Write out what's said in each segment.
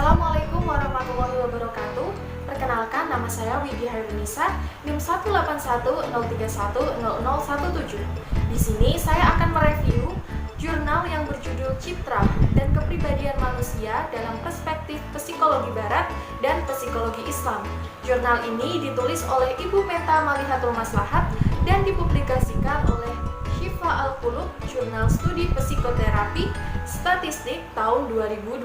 Assalamualaikum warahmatullahi wabarakatuh. Perkenalkan, nama saya Widya Hairunisa, NIM 18103100117. Di sini saya akan mereview jurnal yang berjudul Citra dan Kepribadian Manusia dalam Perspektif Psikologi Barat dan Psikologi Islam. Jurnal ini ditulis oleh Ibu Meta Malihatul Maslahat dan dipublikasikan oleh Syifa Al-Qulub, Jurnal Studi Psikoterapi Statistik tahun 2020.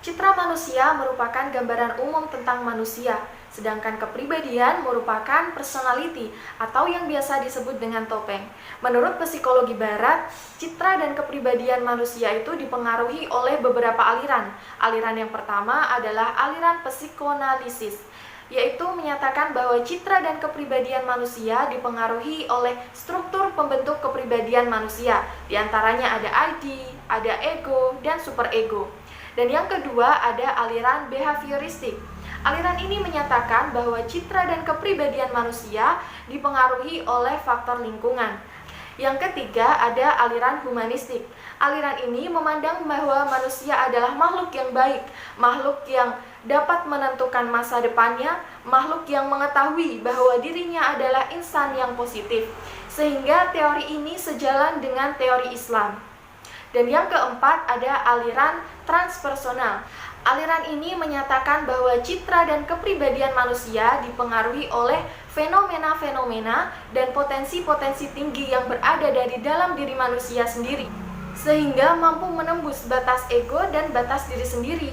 Citra manusia merupakan gambaran umum tentang manusia, sedangkan kepribadian merupakan personality atau yang biasa disebut dengan topeng. Menurut psikologi barat, citra dan kepribadian manusia itu dipengaruhi oleh beberapa aliran. Aliran yang pertama adalah aliran psikoanalisis, yaitu menyatakan bahwa citra dan kepribadian manusia dipengaruhi oleh struktur pembentuk kepribadian manusia. Di antaranya ada ID, ada ego, dan superego. Dan yang kedua ada aliran behavioristik. Aliran ini menyatakan bahwa citra dan kepribadian manusia dipengaruhi oleh faktor lingkungan. Yang ketiga ada aliran humanistik. Aliran ini memandang bahwa manusia adalah makhluk yang baik, makhluk yang dapat menentukan masa depannya, makhluk yang mengetahui bahwa dirinya adalah insan yang positif. Sehingga teori ini sejalan dengan teori Islam. Dan yang keempat ada aliran transpersonal. Aliran ini menyatakan bahwa citra dan kepribadian manusia dipengaruhi oleh fenomena-fenomena dan potensi-potensi tinggi yang berada dari dalam diri manusia sendiri, sehingga mampu menembus batas ego dan batas diri sendiri.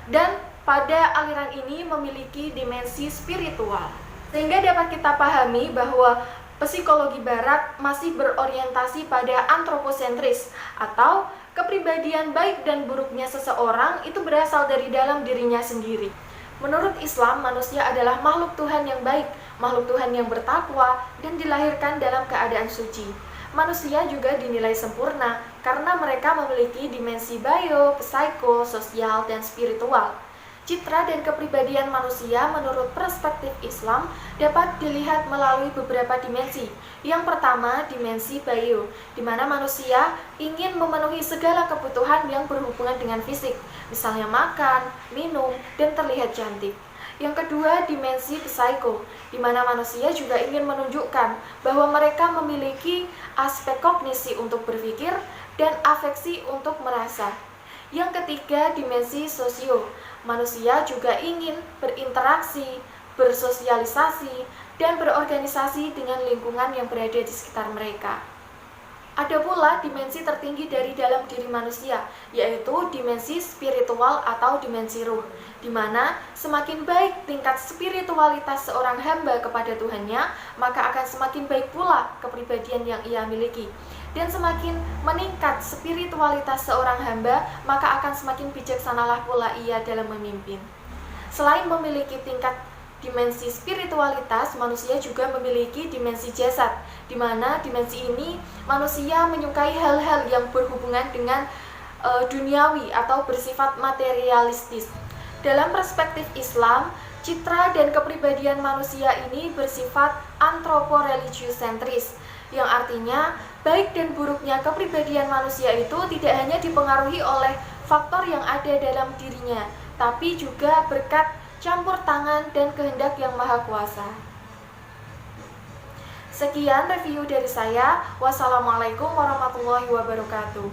Dan pada aliran ini memiliki dimensi spiritual, sehingga dapat kita pahami bahwa psikologi barat masih berorientasi pada antroposentris atau kepribadian baik dan buruknya seseorang itu berasal dari dalam dirinya sendiri. Menurut Islam, manusia adalah makhluk Tuhan yang baik, makhluk Tuhan yang bertakwa dan dilahirkan dalam keadaan suci. Manusia juga dinilai sempurna karena mereka memiliki dimensi bio, psiko, sosial, dan spiritual. Citra dan kepribadian manusia menurut perspektif Islam dapat dilihat melalui beberapa dimensi. Yang pertama, dimensi bio, di mana manusia ingin memenuhi segala kebutuhan yang berhubungan dengan fisik, misalnya makan, minum, dan terlihat cantik. Yang kedua, dimensi psiko, di mana manusia juga ingin menunjukkan bahwa mereka memiliki aspek kognisi untuk berpikir dan afeksi untuk merasa. Yang ketiga, dimensi sosio. Manusia juga ingin berinteraksi, bersosialisasi, dan berorganisasi dengan lingkungan yang berada di sekitar mereka. Ada pula dimensi tertinggi dari dalam diri manusia, yaitu dimensi spiritual atau dimensi ruh, di mana semakin baik tingkat spiritualitas seorang hamba kepada Tuhannya, maka akan semakin baik pula kepribadian yang ia miliki. Dan semakin meningkat spiritualitas seorang hamba, maka akan semakin bijaksanalah pula ia dalam memimpin. Selain memiliki tingkat dimensi spiritualitas, manusia juga memiliki dimensi jasad, di mana dimensi ini manusia menyukai hal-hal yang berhubungan dengan duniawi atau bersifat materialistis. Dalam perspektif Islam, citra dan kepribadian manusia ini bersifat antropo-religius-sentris, yang artinya baik dan buruknya kepribadian manusia itu tidak hanya dipengaruhi oleh faktor yang ada dalam dirinya, tapi juga berkat campur tangan dan kehendak yang maha kuasa. Sekian review dari saya. Wassalamualaikum warahmatullahi wabarakatuh.